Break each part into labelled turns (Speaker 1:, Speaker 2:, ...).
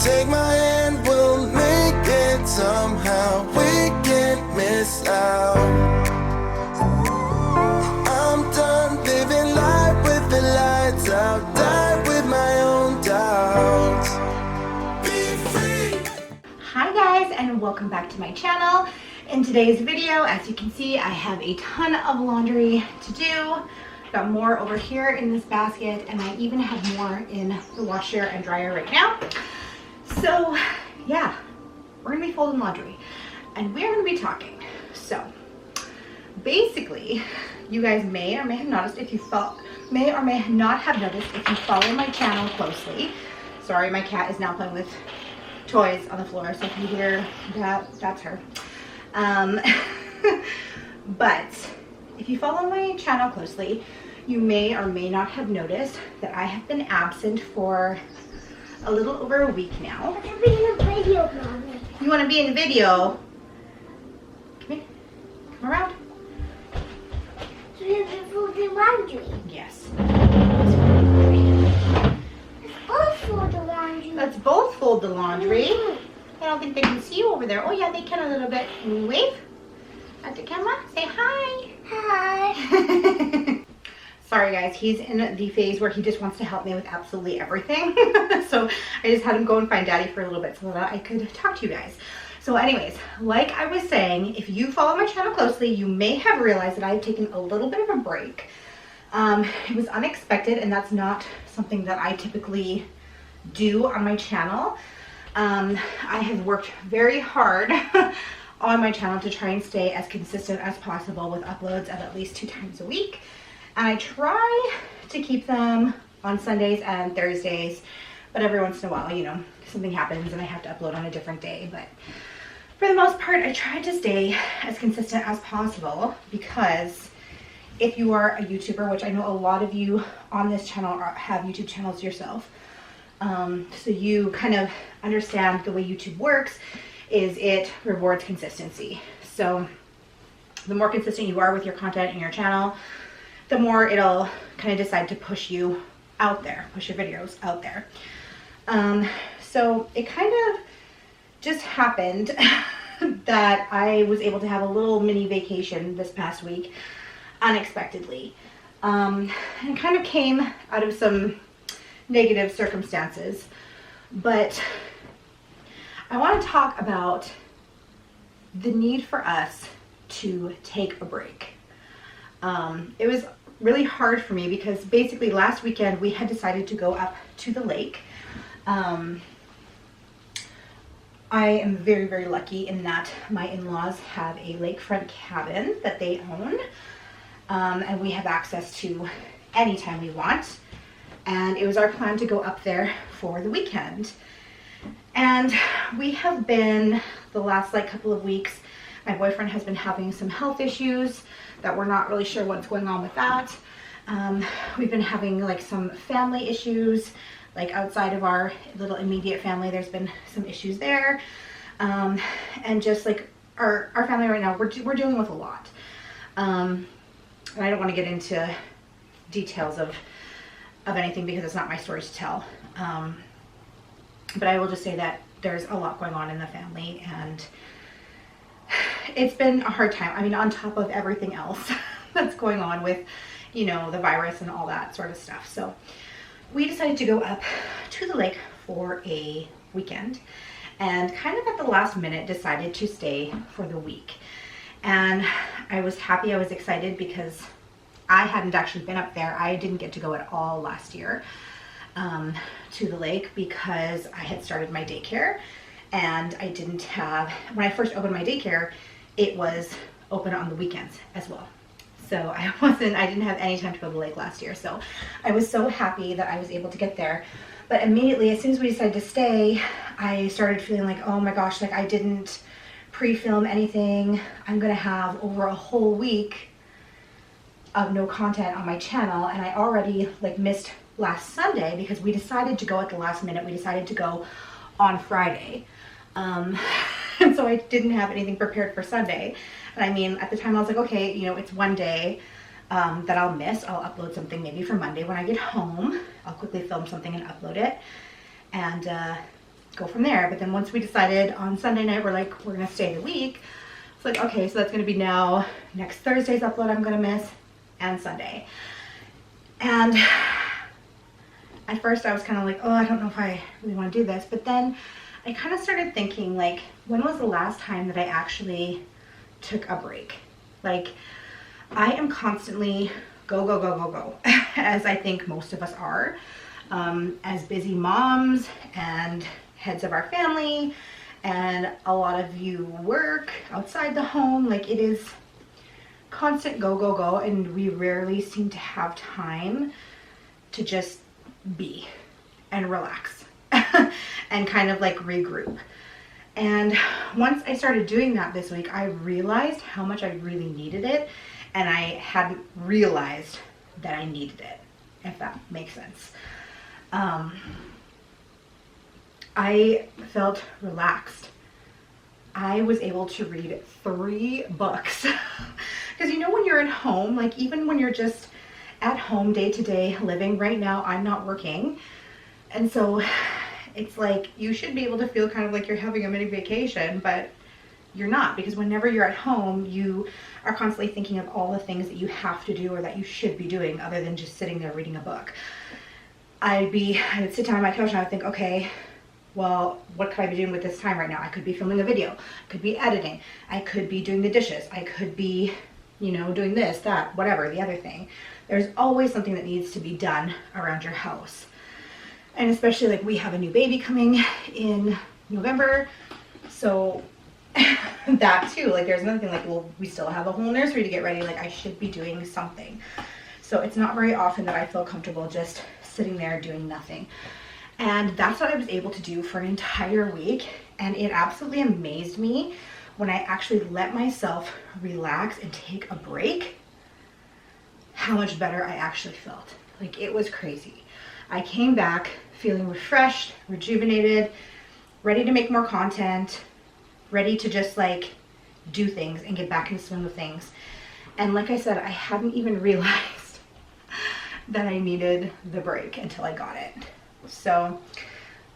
Speaker 1: Take my hand, we'll make it somehow. We can't miss out. I'm done living life with the lights out. Die with my own doubts. Be free.
Speaker 2: Hi guys, and welcome back to my channel. In today's video, as you can see, I have a ton of laundry to do. Got more over here in this basket, and I even have more in the washer and dryer right now. So yeah, we're gonna be folding laundry and we're gonna be talking. So basically, you guys may or may have noticed if you may or may not have noticed if you follow my channel closely. Sorry, my cat is now playing with toys on the floor, so if you hear that, that's her. But if you follow my channel closely, you may or may not have noticed that I have been absent for a little over a week now.
Speaker 3: I want to be in the video, Mommy.
Speaker 2: You want to be in the video? Come here. Come around.
Speaker 3: So you can fold the laundry.
Speaker 2: Yes.
Speaker 3: Let's both fold the laundry.
Speaker 2: Let's both fold the laundry. I don't think they can see you over there. Oh yeah, they can a little bit. Can you wave at the camera? Say hi.
Speaker 3: Hi.
Speaker 2: Sorry guys, he's in the phase where he just wants to help me with absolutely everything. So I just had him go and find Daddy for a little bit so that I could talk to you guys. So anyways, like I was saying, if you follow my channel closely, you may have realized that I've taken a little bit of a break. It was unexpected, and that's not something that I typically do on my channel. I have worked very hard on my channel to try and stay as consistent as possible with uploads of at least 2 times a week. And I try to keep them on Sundays and Thursdays, but every once in a while, you know, something happens and I have to upload on a different day. But for the most part, I try to stay as consistent as possible, because if you are a YouTuber, which I know a lot of you on this channel have YouTube channels yourself, so you kind of understand the way YouTube works, is it rewards consistency. So the more consistent you are with your content and your channel, the more it'll kind of decide to push you out there, push your videos out there. So it kind of just happened that I was able to have a little mini vacation this past week unexpectedly. And it kind of came out of some negative circumstances, but I want to talk about the need for us to take a break. It was really hard for me because basically last weekend we had decided to go up to the lake. I am very, very lucky in that my in-laws have a lakefront cabin that they own, and we have access to anytime we want. And it was our plan to go up there for the weekend. And we have been, the last couple of weeks, my boyfriend has been having some health issues that we're not really sure what's going on with that. We've been having some family issues, outside of our little immediate family. There's been some issues there. And just our family right now, we're dealing with a lot. And I don't want to get into details of anything because it's not my story to tell. But I will just say that there's a lot going on in the family, and it's been a hard time. I mean, on top of everything else that's going on with, you know, the virus and all that sort of stuff. So we decided to go up to the lake for a weekend, and kind of at the last minute decided to stay for the week. And I was happy, I was excited, because I hadn't actually been up there. I didn't get to go at all last year to the lake because I had started my daycare, and I didn't have, when I first opened my daycare, it was open on the weekends as well. So I didn't have any time to go to the lake last year. So I was so happy that I was able to get there. But immediately, as soon as we decided to stay, I started feeling like, oh my gosh, I didn't pre-film anything. I'm gonna have over a whole week of no content on my channel, and I already missed last Sunday because we decided to go at the last minute. We decided to go on Friday. And so I didn't have anything prepared for Sunday. And I mean, at the time I was like, okay, you know, it's one day that I'll miss. I'll upload something maybe for Monday when I get home. I'll quickly film something and upload it. And go from there. But then once we decided on Sunday night, we're like, we're gonna stay the week. It's like, okay, so that's gonna be now next Thursday's upload I'm gonna miss, and Sunday. And at first I was kind of like, oh, I don't know if I really want to do this. But then I kind of started thinking, like, when was the last time that I actually took a break? Like, I am constantly go, go, go, go, go, as I think most of us are, as busy moms and heads of our family, and a lot of you work outside the home. Like, it is constant go, go, go, and we rarely seem to have time to just be and relax and kind of like regroup. And once I started doing that this week, I realized how much I really needed it, and I hadn't realized that I needed it, if that makes sense. I felt relaxed. I was able to read 3 books. Because you know, when you're at home, like even when you're just at home day to day living, right now I'm not working. And so it's like you should be able to feel kind of like you're having a mini vacation, but you're not, because whenever you're at home, you are constantly thinking of all the things that you have to do or that you should be doing other than just sitting there reading a book. I would sit down on my couch and I would think, okay, well, what could I be doing with this time right now? I could be filming a video, I could be editing, I could be doing the dishes, I could be, you know, doing this, that, whatever, the other thing. There's always something that needs to be done around your house. And especially like we have a new baby coming in November, so that too, like there's nothing like, well, we still have a whole nursery to get ready, like I should be doing something. So it's not very often that I feel comfortable just sitting there doing nothing. And that's what I was able to do for an entire week. And it absolutely amazed me when I actually let myself relax and take a break, how much better I actually felt. Like, it was crazy. I came back feeling refreshed, rejuvenated, ready to make more content, ready to just like do things and get back in the swing of things. And like I said, I hadn't even realized that I needed the break until I got it. So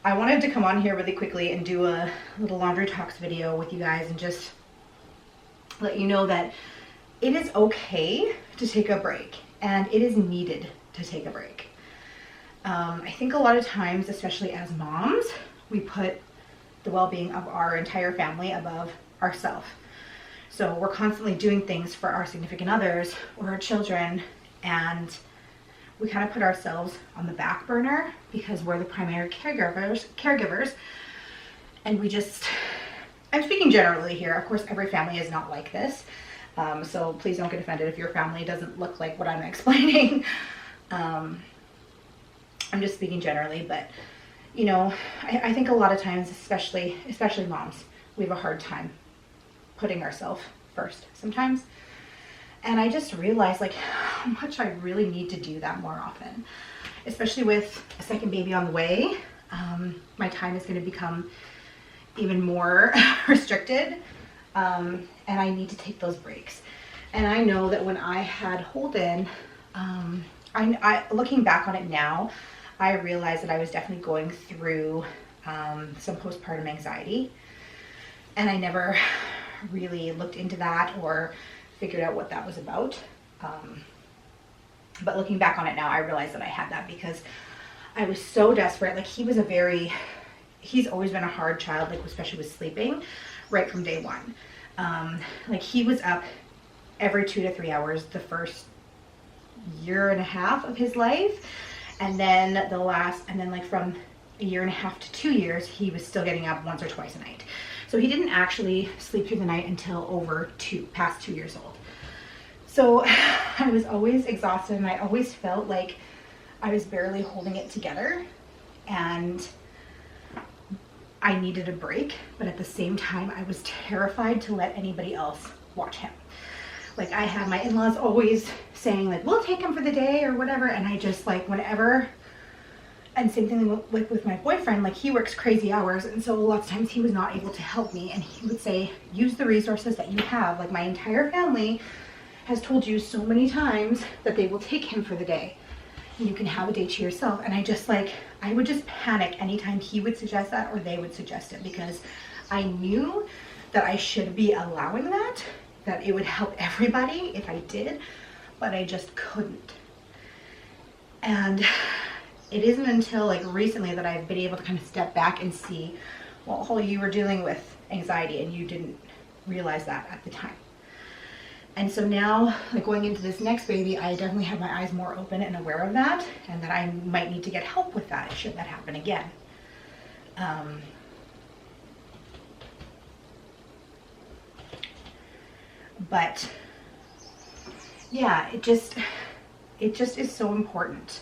Speaker 2: I wanted to come on here really quickly and do a little laundry talks video with you guys and just let you know that it is okay to take a break, and it is needed to take a break. I think a lot of times, especially as moms, we put the well-being of our entire family above ourselves. So we're constantly doing things for our significant others or our children, and we kind of put ourselves on the back burner because we're the primary caregivers, and we just, I'm speaking generally here. Of course, every family is not like this. So please don't get offended if your family doesn't look like what I'm explaining. I'm just speaking generally, but you know, I think a lot of times, especially moms, we have a hard time putting ourselves first sometimes. And I just realized like how much I really need to do that more often, especially with a second baby on the way. My time is going to become even more restricted, and I need to take those breaks. And I know that when I had Holden, looking back on it now, I realized that I was definitely going through some postpartum anxiety, and I never really looked into that or figured out what that was about. But looking back on it now, I realized that I had that because I was so desperate. Like, he's always been a hard child, like especially with sleeping, right from day one. Like, he was up every 2 to 3 hours the first year and a half of his life, and then like from a year and a half to 2 years, he was still getting up once or twice a night. So he didn't actually sleep through the night until past 2 years old. So I was always exhausted, and I always felt like I was barely holding it together, and I needed a break, but at the same time, I was terrified to let anybody else watch him. Like, I had my in-laws always saying like, we'll take him for the day or whatever, and I just like, whenever, and same thing with my boyfriend, like he works crazy hours, and so lots of times he was not able to help me, and he would say, use the resources that you have. Like, my entire family has told you so many times that they will take him for the day. you can have a day to yourself. And I just like, I would just panic anytime he would suggest that or they would suggest it, because I knew that I should be allowing that it would help everybody if I did, but I just couldn't. And it isn't until like recently that I've been able to kind of step back and see, well, Holly, you were dealing with anxiety and you didn't realize that at the time. And so now, like going into this next baby, I definitely have my eyes more open and aware of that, and that I might need to get help with that should that happen again. But yeah, it just is so important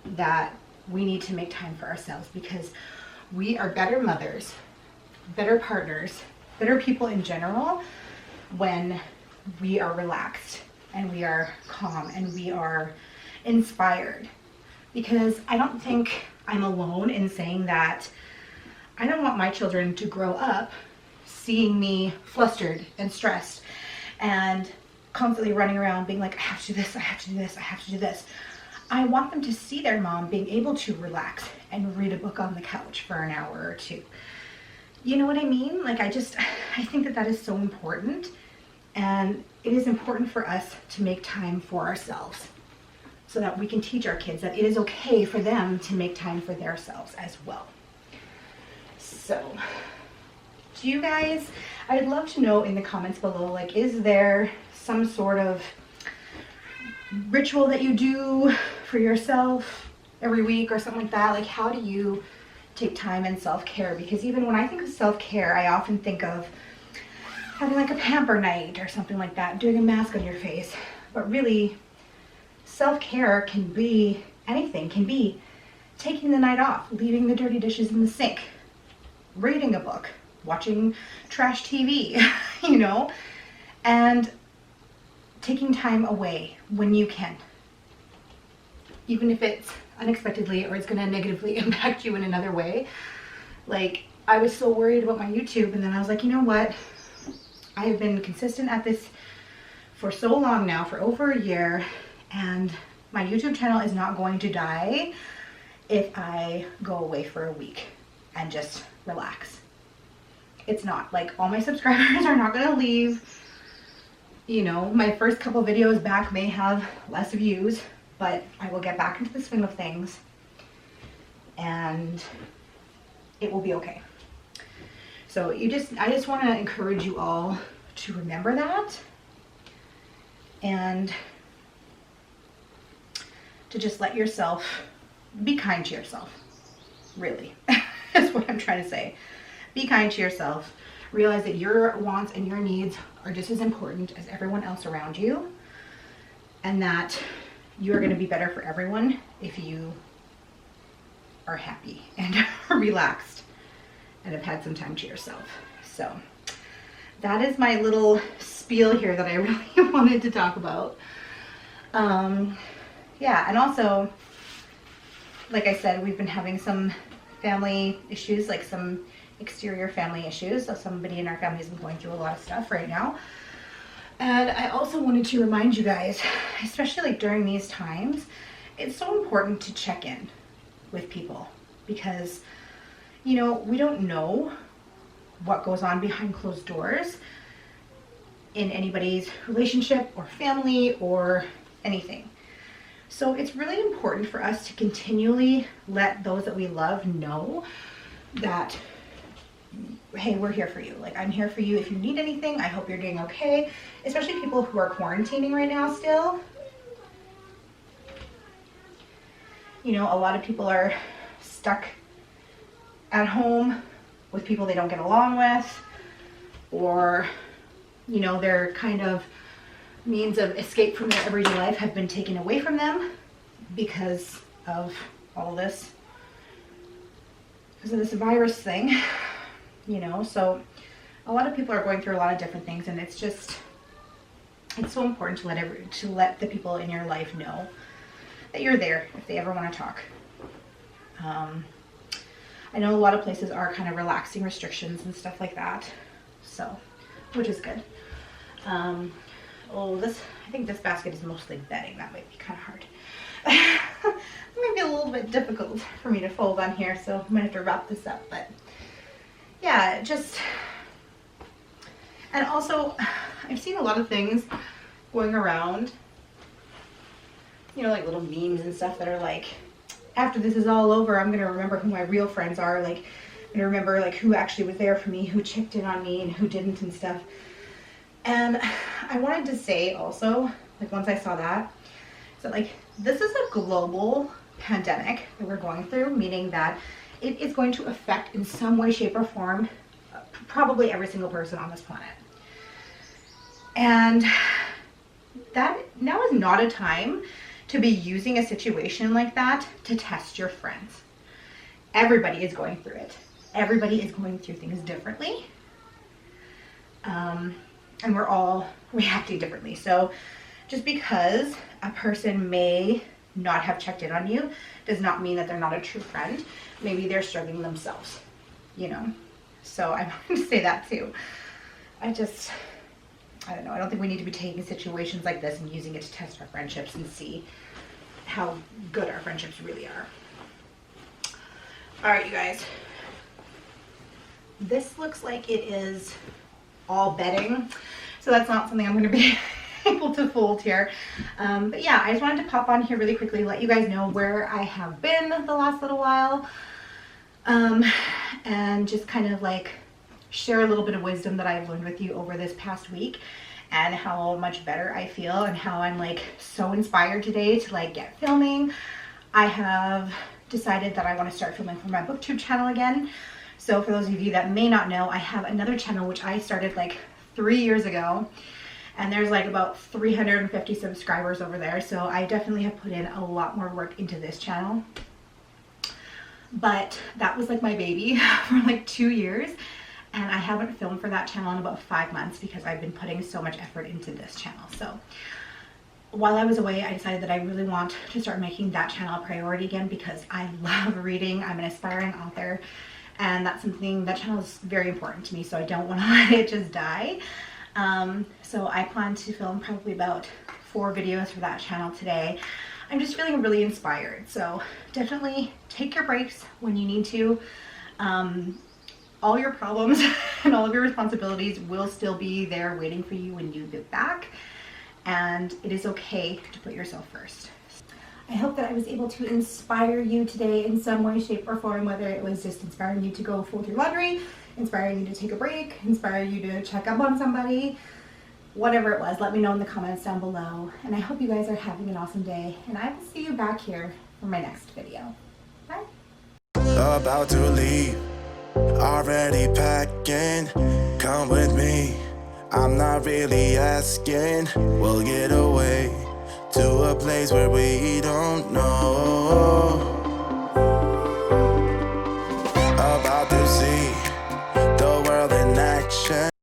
Speaker 2: that we need to make time for ourselves, because we are better mothers, better partners, better people in general when we are relaxed and we are calm and we are inspired. Because I don't think I'm alone in saying that I don't want my children to grow up seeing me flustered and stressed and constantly running around being like, I have to do this, I have to do this, I have to do this. I want them to see their mom being able to relax and read a book on the couch for an hour or two. You know what I mean? Like, I think that is so important. And it is important for us to make time for ourselves so that we can teach our kids that it is okay for them to make time for themselves as well. So, do you guys, I'd love to know in the comments below, like, is there some sort of ritual that you do for yourself every week or something like that? Like, how do you take time and self-care? Because even when I think of self-care, I often think of having like a pamper night or something like that, doing a mask on your face. But really, self-care can be anything. Can be taking the night off, leaving the dirty dishes in the sink, reading a book, watching trash TV, you know, and taking time away when you can. Even if it's unexpectedly or it's going to negatively impact you in another way. Like, I was so worried about my YouTube, and then I was like, you know what? I have been consistent at this for so long now, for over a year, and my YouTube channel is not going to die if I go away for a week and just relax. It's not. Like, all my subscribers are not going to leave. You know, my first couple videos back may have less views, but I will get back into the swing of things and it will be okay. So I just want to encourage you all to remember that and to just let yourself be kind to yourself. Really, that's what I'm trying to say. Be kind to yourself. Realize that your wants and your needs are just as important as everyone else around you, and that you are going to be better for everyone if you are happy and relaxed and have had some time to yourself. So that is my little spiel here that I really wanted to talk about. Yeah, and also, like I said, we've been having some family issues, like some exterior family issues. So somebody in our family has been going through a lot of stuff right now. And I also wanted to remind you guys, especially like during these times, it's so important to check in with people, because, you know, we don't know what goes on behind closed doors in anybody's relationship or family or anything. So it's really important for us to continually let those that we love know that, hey, we're here for you. Like, I'm here for you if you need anything. I hope you're doing okay. Especially people who are quarantining right now still. You know, a lot of people are stuck at home with people they don't get along with, or, you know, their kind of means of escape from their everyday life have been taken away from them because of all this, because of this virus thing, you know. So a lot of people are going through a lot of different things, and it's just, it's so important to let the people in your life know that you're there if they ever want to talk. I know a lot of places are kind of relaxing restrictions and stuff like that, so, which is good. I think this basket is mostly bedding. That might be kind of hard. It might be a little bit difficult for me to fold on here, so I'm gonna have to wrap this up. But yeah, just, and also I've seen a lot of things going around, you know, like little memes and stuff that are like, after this is all over, I'm gonna remember who my real friends are. Like, I'm gonna remember like who actually was there for me, who checked in on me and who didn't and stuff. And I wanted to say also, like once I saw that, so like this is a global pandemic that we're going through, meaning that it is going to affect in some way, shape, or form probably every single person on this planet. And that now is not a time to be using a situation like that to test your friends. Everybody is going through it. Everybody is going through things differently. And we're all reacting differently. So just because a person may not have checked in on you does not mean that they're not a true friend. Maybe they're struggling themselves, you know? So I wanted to say that too. I don't know. I don't think we need to be taking situations like this and using it to test our friendships and see how good our friendships really are. All right, you guys. This looks like it is all bedding, so that's not something I'm going to be able to fold here. But yeah, I just wanted to pop on here really quickly, let you guys know where I have been the last little while, and just kind of like share a little bit of wisdom that I've learned with you over this past week, and how much better I feel, and how I'm like so inspired today to like get filming. I have decided that I want to start filming for my BOOKTUBE channel again. So for those of you that may not know, I have another channel which I started like 3 years ago, and there's like about 350 subscribers over there. So I definitely have put in a lot more work into this channel. But that was like my baby for like 2 years, and I haven't filmed for that channel in about 5 months because I've been putting so much effort into this channel. So while I was away, I decided that I really want to start making that channel a priority again because I love reading. I'm an aspiring author, and that's something, that channel is very important to me, so I don't want to let it just die. So I plan to film probably about 4 videos for that channel today. I'm just feeling really inspired, so definitely take your breaks when you need to. All your problems and all of your responsibilities will still be there waiting for you when you get back, and it is okay to put yourself first. I hope that I was able to inspire you today in some way, shape, or form, whether it was just inspiring you to go fold your laundry, inspiring you to take a break, inspiring you to check up on somebody, whatever it was. Let me know in the comments down below, and I hope you guys are having an awesome day, and I will see you back here for my next video. Bye.
Speaker 1: About to leave, already packing. Come with me, I'm not really asking. We'll get away to a place where we don't know.